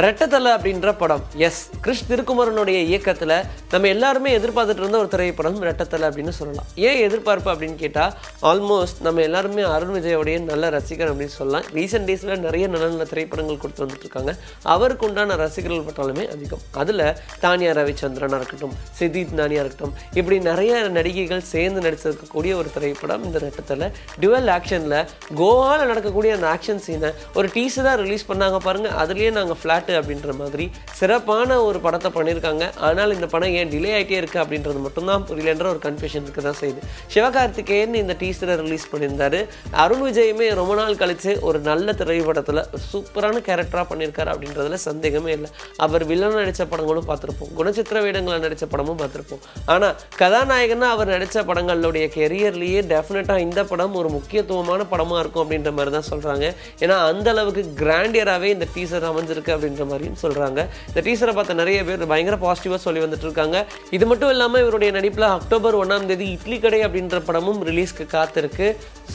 ரெட்டத்தலை அப்படின்ற படம். எஸ், கிருஷ் திருக்குமரனுடைய இயக்கத்தில் நம்ம எல்லாருமே எதிர்பார்த்துட்டு இருந்த ஒரு திரைப்படம் ரெட்டத்தலை அப்படின்னு சொல்லலாம். ஏன் எதிர்பார்ப்பு அப்படின்னு கேட்டால், ஆல்மோஸ்ட் நம்ம எல்லாருமே அருண் விஜயோடைய நல்ல ரசிகர் அப்படின்னு சொல்லலாம். ரீசெண்ட் டேஸில் நிறைய நல்ல நல்ல திரைப்படங்கள் கொடுத்து வந்துட்டு இருக்காங்க. அவருக்கு உண்டான ரசிகர்கள் பட்டாலுமே அதிகம். அதில் தானியா ரவிச்சந்திரனாக இருக்கட்டும், சித்தித் நானியாக இருக்கட்டும், இப்படி நிறைய நடிகைகள் சேர்ந்து நடிச்சிருக்கக்கூடிய ஒரு திரைப்படம் இந்த ரெட்டத்தலை. டுவெல் ஆக்ஷனில் கோவாவில் நடக்கக்கூடிய அந்த ஆக்ஷன் சீனை ஒரு டீசராக ரிலீஸ் பண்ணாங்க பாருங்கள். அதுலேயே நாங்கள் ஃப்ளாட்டு அப்படின்ற மாதிரி சிறப்பான ஒரு படத்தை பண்ணியிருக்காங்க. ஆனால் இந்த படம் ஏன் டிலே ஆகிட்டே இருக்குது அப்படின்றது மட்டும்தான் புரியலன்ற ஒரு கன்ஃபியூஷன் இருக்க தான் செய்யுது. சிவகார்த்திகேயன் இந்த டீசரை ரிலீஸ் பண்ணியிருந்தாரு. அருண் விஜயுமே ரொம்ப நாள் கழித்து ஒரு நல்ல திரைப்படத்தில் ஒரு சூப்பரான கேரக்டராக பண்ணியிருக்காரு அப்படின்றதுல சந்தேகமே இல்லை. அவர் வில்லன் நடித்த படங்களும் பார்த்துருப்போம், குணச்சித்திர வேடங்களை நடித்த படமும் பார்த்துருப்போம். ஆனால் கதாநாயகனாக அவர் நடித்த படங்களுடைய கெரியர்லேயே டெஃபினட்டாக இந்த படம் ஒரு முக்கியத்துவமான படமாக இருக்கும் அப்படின்ற மாதிரி தான் சொல்கிறாங்க. ஏன்னா அந்த அளவுக்கு கிராண்டியராகவே இந்த டீசர் அமைஞ்சிருக்கு அப்படின்ற மாதிரியும் சொல்கிறாங்க. இந்த டீசரை பார்த்த நிறைய பேர் பயங்கர பாசிட்டிவாக சொல்லி வந்துட்டு இருக்காங்க. இது மட்டும் இல்லாமல் இவருடைய நடிப்பில் அக்டோபர் 1 இட்லி கடை அப்படின்ற படமும் ரிலீஸ்க்கு காத்திருக்கு.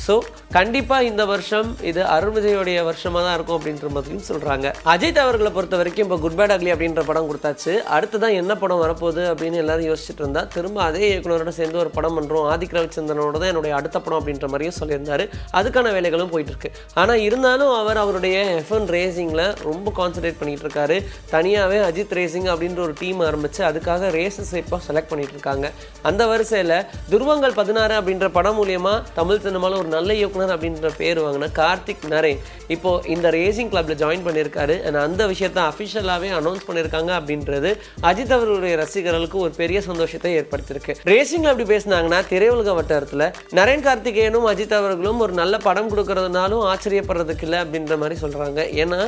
ஸோ கண்டிப்பாக இந்த வருஷம் இது அருண் விஜயோடைய வருஷமாக தான் இருக்கும் அப்படின்ற மாதிரியும் சொல்கிறாங்க. அஜித் அவர்களை பொறுத்த வரைக்கும் இப்போ குட் பேட் அக்லி அப்படின்ற படம் கொடுத்தாச்சு. அடுத்ததான் என்ன படம் வரப்போகுது அப்படின்னு எல்லாரும் யோசிச்சுட்டு இருந்தா, திரும்ப அதே இயக்குனரோட சேர்ந்து ஒரு படம் பண்ணுறோம், ஆதிக் ரவிச்சந்திரனோட தான் என்னுடைய அடுத்த படம் அப்படின்ற மாதிரியும் சொல்லியிருந்தாரு. அதுக்கான வேலைகளும் போயிட்டு இருக்கு. ஆனால் இருந்தாலும் அவருடைய F1 ரேசிங்கில் ரொம்ப கான்சன்ட்ரேட் பண்ணிட்டு இருக்காரு. தனியாகவே அஜித் ரேசிங் அப்படின்ற ஒரு டீம் ஆரம்பித்து அதுக்காக ரேசஸ் இப்போ செலக்ட் பண்ணிட்டு இருக்காங்க. அந்த வரிசையில் துருவங்கள் 16 அப்படின்ற படம் மூலியமாக தமிழ் சினிமாவில் ஒரு நல்ல இயக்குனர் அப்படின்ற பேர் வாங்கின கார்த்திக் நரேன் இப்போ இந்த ரேசிங் கிளப்ல ஜாயின் பண்ணியிருக்காரு. அந்த விஷயத்தை அஃபிஷியலாகவே அனௌன்ஸ் பண்ணியிருக்காங்க அப்படின்றது அஜித் அவர்களுடைய ரசிகர்களுக்கு ஒரு பெரிய சந்தோஷத்தை ஏற்படுத்தியிருக்கு. ரேசிங்கில் அப்படி பேசினாங்கன்னா திரையுலக வட்டாரத்தில் நரேன் கார்த்திகேயனும் அஜித் அவர்களும் ஒரு நல்ல படம் கொடுக்கறதுனாலும் ஆச்சரியப்படுறதுக்கு இல்லை அப்படின்ற மாதிரி சொல்கிறாங்க. ஏன்னா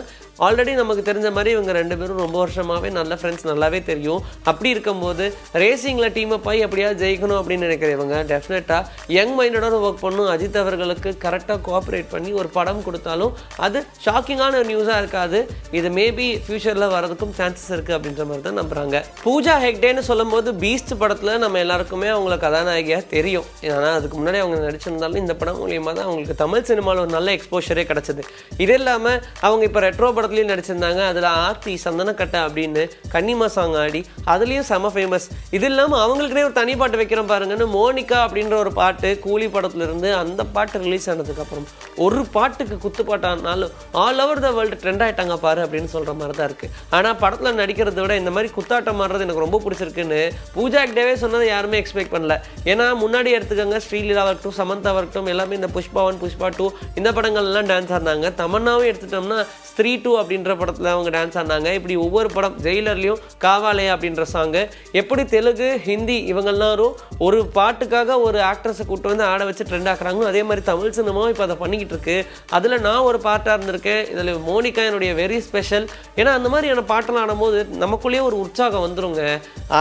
ஆல்ரெடி நமக்கு தெரிஞ்ச மாதிரி இவங்க ரெண்டு பேரும் ரொம்ப வருஷமாகவே நல்ல ஃப்ரெண்ட்ஸ், நல்லாவே தெரியும். அப்படி இருக்கும்போது ரேசிங்கில் டீமை போய் எப்படியாவது ஜெயிக்கணும் அப்படின்னு நினைக்கிறவங்க டெஃபினட்டாக யங் மைண்டோட ஒர்க் பண்ணும். அஜித் அவர்களுக்கு கரெக்டாக கோஆப்ரேட் பண்ணி ஒரு படம் கொடுத்தாலும் அது ஷாக்கிங்கான நியூஸாக இருக்காது. இது மேபி ஃபியூச்சரில் வரதுக்கும் சான்சஸ் இருக்குது அப்படின்ற மாதிரி தான் நம்புகிறாங்க. பூஜா ஹெக்டேன்னு சொல்லும் போது பீஸ்ட் படத்தில் நம்ம எல்லாருக்குமே அவங்கள கதாநாயகியாக தெரியும். ஆனால் அதுக்கு முன்னாடி அவங்க நடிச்சிருந்தாலும் இந்த படம் மூலியமாக தான் அவங்களுக்கு தமிழ் சினிமாவில் ஒரு நல்ல எக்ஸ்போஷரே கிடச்சிது. இது இல்லாமல் அவங்க இப்போ ரெட்ரோ படத்துலையும் நடிச்சிருந்தாங்க. அதில் ஆர்த்தி சந்தனக்கட்டை அப்படின்னு கன்னிமா சாங் ஆடி அதுலேயும் செம ஃபேமஸ். இது இல்லாமல் அவங்களுக்குனே ஒரு தனி பாட்டு வைக்கிறோம் பாருங்கன்னு மோனிகா அப்படின்ற ஒரு பாட்டு கூலி படத்துலேருந்து அந்த பாட்டு ரிலீஸ் ஆனதுக்கப்புறம் ஒரு பாட்டுக்கு குத்து பாட்டானாலும் all over the world trend ஆகிட்டாங்க பாரு அப்படின்னு சொல்கிற மாதிரி தான் இருக்குது. ஆனால் படத்தில் நடிக்கிறத விட இந்த மாதிரி குத்தாட்டம் மாறுறது எனக்கு ரொம்ப பிடிச்சிருக்குன்னு பூஜா ஹெக்டேவே சொன்னதை யாருமே எக்ஸ்பெக்ட் பண்ணல. ஏன்னா முன்னாடி எடுத்துக்கோங்க, ஸ்ரீலீலா இருக்கட்டும், சமந்தா இருக்கட்டும், எல்லாமே இந்த புஷ்பா 1 புஷ்பா 2 இந்த படங்கள்லாம் டான்ஸ் ஆடினாங்க. தமன்னாவும் எடுத்துட்டோம்னா ஸ்திரீ 2 அப்படின்ற படத்தில் அவங்க டான்ஸ் ஆடினாங்க. இப்படி ஒவ்வொரு படம் ஜெயிலர்லையும் காவாலே அப்படின்ற சாங்கு, எப்படி தெலுங்கு ஹிந்தி இவங்கெல்லாரும் ஒரு பாட்டுக்காக ஒரு ஆக்ட்ரஸை கூப்பிட்டு வந்து ஆட வச்சு ட்ரெண்ட் ஆக்குறாங்களோ அதே மாதிரி தமிழ் சினிமாவும் இப்போ அதை பண்ணிக்கிட்டு இருக்கு. அதில் நான் ஒரு பாட்டாக இருந்திருக்கேன். இதில் மோனிகா என்னுடைய வெரி ஸ்பெஷல். ஏன்னா அந்த மாதிரியான பாட்டெல்லாம் ஆடும்போது நமக்குள்ளேயே ஒரு உற்சாகம் வந்துருங்க.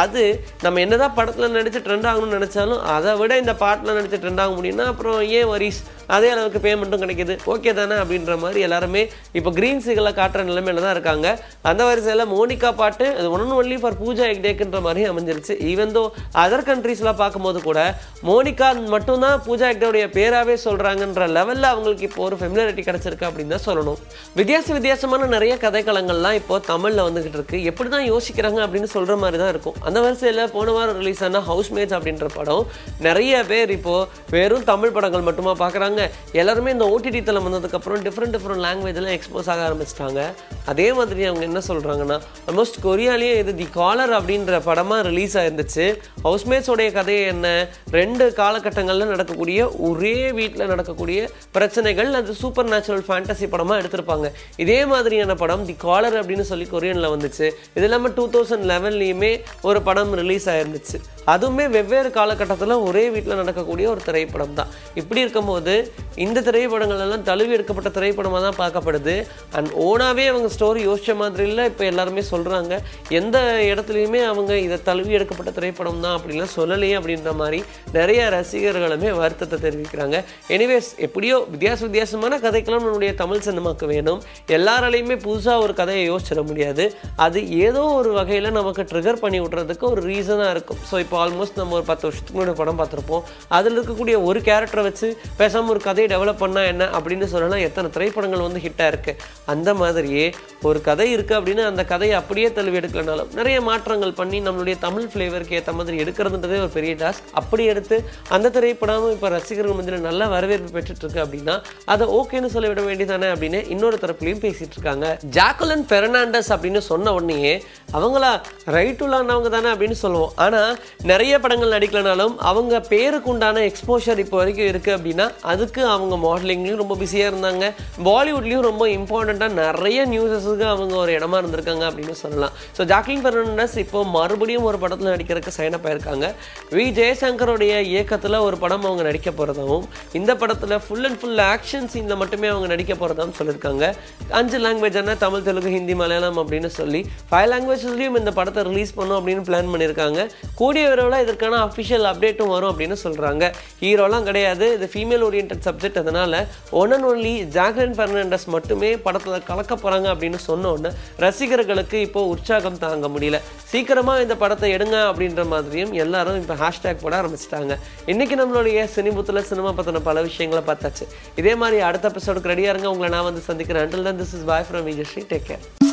அது நம்ம என்னதான் படத்தில் நடித்து ட்ரெண்ட் ஆகணும்னு நினச்சாலும் அதை விட இந்த பாட்டில் நடித்து ட்ரெண்ட் ஆக முடியும்னா அப்புறம் ஏன் வரிஸ், அதே அளவுக்கு பேமெண்ட்டும் கிடைக்கிது, ஓகே தானே அப்படின்ற மாதிரி எல்லாருமே இப்போ க்ரீன் சிகலை காட்டுற நிலைமையில தான் இருக்காங்க. அந்த வரிசையில் மோனிகா பாட்டு அது ஒன்லி ஃபார் பூஜா ஹெக்டேக்குன்ற மாதிரி அமைஞ்சிருச்சு. ஈவன் தோ அதர் கண்ட்ரீஸ்லாம் பார்க்கும்போது கூட மோனிகா மட்டும்தான் பூஜா ஹெக்டேவுடைய பேராகவே சொல்கிறாங்கன்ற லெவலில் அவங்களுக்கு இப்போ ஒரு ஃபெமிலியாரிட்டி கிடச்சிருக்கு அப்படின்னு தான் சொல்லணும். வித்தியாசமான நிறைய கதைக்களங்கள்லாம் இப்போ தமிழில் வந்துகிட்டு இருக்கு. எப்படி தான் யோசிக்கிறாங்க அப்படின்னு சொல்கிற மாதிரி தான் இருக்கும். அந்த வரிசையில் போன வாரம் ரிலீஸ் ஆன ஹவுஸ்மேட்ஸ் அப்படின்ற படம் நிறைய பேர் இப்போது வெறும் தமிழ் படங்கள் மட்டுமா பார்க்குறாங்க. எல்லாருமே இந்த ஓடிடி தளம் வந்ததுக்கப்புறம் டிஃப்ரெண்ட் லாங்குவேஜ்லாம் எக்ஸ்போஸ் ஆக ஆரம்பிச்சிட்டாங்க. அதே மாதிரி அவங்க என்ன சொல்கிறாங்கன்னா, ஆல்மோஸ்ட் கொரியாலேயே இது தி காலர் அப்படின்ற படமாக ரிலீஸ் ஆயிருந்துச்சு. ஹவுஸ்மேட்ஸோடைய கதையை என்ன, 2 காலகட்டங்களில் நடக்கக்கூடிய ஒரே வீட்டில் நடக்கக்கூடிய பிரச்சனைகள், அது சூப்பர் நேச்சுரல் ஃபேண்டசி படமாக எடுத்திருப்பாங்க. இதே மாதிரியான படம் தி காலர் அப்படின்னு சொல்லி கொரியனில் வந்துச்சு. இது இல்லாமல் 2011 ஒரு படம் ரிலீஸ் ஆயிருந்துச்சு. அதுவுமே வெவ்வேறு காலகட்டத்தில் ஒரே வீட்டில் நடக்கக்கூடிய ஒரு திரைப்படம் தான். இப்படி இருக்கும்போது இந்த திரைப்படங்கள் எல்லாம் தழுவி எடுக்கப்பட்ட திரைப்படமாக தான் பார்க்கப்படுது. அண்ட் ஓனாகவே அவங்க ஸ்டோரி யோசித்த மாதிரி இல்லை இப்போ எல்லாருமே சொல்கிறாங்க. எந்த இடத்துலையுமே அவங்க இதை தழுவி எடுக்கப்பட்ட திரைப்படம் தான் அப்படின்லாம் சொல்லலையே அப்படின்ற மாதிரி நிறைய ரசிகர்களுமே வருத்தத்தை தெரிவிக்கிறாங்க. எனிவேஸ் எப்படியோ வித்தியாசமான கதைக்கெல்லாம் நம்மளுடைய தமிழ் சினிமாவுக்கு வேணும். எல்லாராலையுமே புதுசாக ஒரு கதையை யோசிச்சிட முடியாது. அது ஏதோ ஒரு வகையில் நமக்கு ட்ரிகர் பண்ணி விட்றதுக்கு ஒரு ரீசனாக இருக்கும். ஸோ இப்போ ஆல்மோஸ்ட் நம்ம ஒரு 10 வருஷத்துக்கு முன்னாடி படம் பார்த்துருப்போம். அதில் இருக்கக்கூடிய ஒரு கேரக்டரை வச்சு பேசாமல் ஒரு கதையை டெவலப் பண்ணால் என்ன அப்படின்னு சொல்லலாம். எத்தனை திரைப்படங்கள் வந்து ஹிட்டாக இருக்குது. அந்த மாதிரியே ஒரு கதை இருக்குது அப்படின்னு அந்த கதையை அப்படியே தழுவி எடுக்கலனாலும் நிறைய மாற்றங்கள் பண்ணி நம்மளுடைய தமிழ் ஃப்ளேவருக்கு ஏற்ற மாதிரி எடுக்கிறதுன்றதே ஒரு பெரிய டாஸ்க். அப்படி எடுத்து அந்த திரைப்படமும் இப்போ ரசிகர்கள் மத்தியில் நல்ல வரவேற்பு பெற்றுட்ருக்கு அப்படின்னா அதை ஓகேன்னு சொல்ல விட வேண்டியதானே அப்படின்னு இன்னொரு தரப்புலையும் பேசிகிட்டு இருக்காங்க. ஜாக்குலின் பெர்னாண்டஸ் அப்படின்னு சொன்ன உடனே அவங்களா ரைட்டுள்ளானவங்க தானே அப்படின்னு சொல்லுவோம். ஆனால் நிறைய படங்கள் நடிக்கலனாலும் அவங்க பேருக்கு உண்டான எக்ஸ்போஷர் இப்போ வரைக்கும் இருக்குது அப்படின்னா அதுக்கு அவங்க மாடலிங்லேயும் ரொம்ப பிஸியாக இருந்தாங்க. பாலிவுட்லேயும் ரொம்ப இம்பார்ட்டண்ட்டாக நிறைய நியூஸஸுக்கு அவங்க ஒரு இடமா இருந்திருக்காங்க அப்படின்னு சொல்லலாம். ஸோ ஜாக்லின் பெர்னாண்டஸ் இப்போ மறுபடியும் ஒரு படத்தில் நடிக்கிறதுக்கு சைன் அப் ஆயிருக்காங்க. வி ஜெயசங்கருடைய இயக்கத்தில் ஒரு படம் அவங்க நடிக்க போகிறதாகவும் இந்த படத்தில் ஃபுல் அண்ட் ஃபுல் ஆக்ஷன் சீனில் மட்டுமே அவங்க நடிக்க போகிறதாகவும் சொல்லியிருக்காங்க. 5 லாங்குவேஜான தமிழ், தெலுங்கு, ஹிந்தி, மலையாளம் அப்படின்னு சொல்லி 5 லாங்குவேஜஸ்லையும் இந்த படத்தை ரிலீஸ் பண்ணோம் அப்படின்னு பிளான் பண்ணியிருக்காங்க. கூடிய விரைவில் இதற்கான அஃபிஷியல் அப்டேட்டும் வரும் அப்படின்னு சொல்கிறாங்க. ஹீரோலாம் கிடையாது, இது ஃபீமேல் ஓரியன்ட் சப்ஜெக்ட். அதனால் one and only Jacqueline Fernandez மட்டுமே படத்தில் கலக்க போகிறாங்க அப்படின்னு சொன்னோன்னு ரசிகர்களுக்கு இப்போ உற்சாகம் தாங்க முடியல. சீக்கிரமாக இந்த படத்தை எடுங்க அப்படின்ற மாதிரியும் எல்லாரும் இப்போ ஹேஷ்டேக் போட ஆரம்பிச்சிட்டாங்க. இன்றைக்கி நம்மளுடைய சினிபுத்தில் சினிமா பற்றின பல விஷயங்களை பார்த்தாச்சு. இதே மாதிரி அடுத்த எபிசோடுக்கு ரெடியாக இருங்க. உங்களை நான் வந்து சந்திக்கிறேன். Until then, this is bye from Vijay. Take care.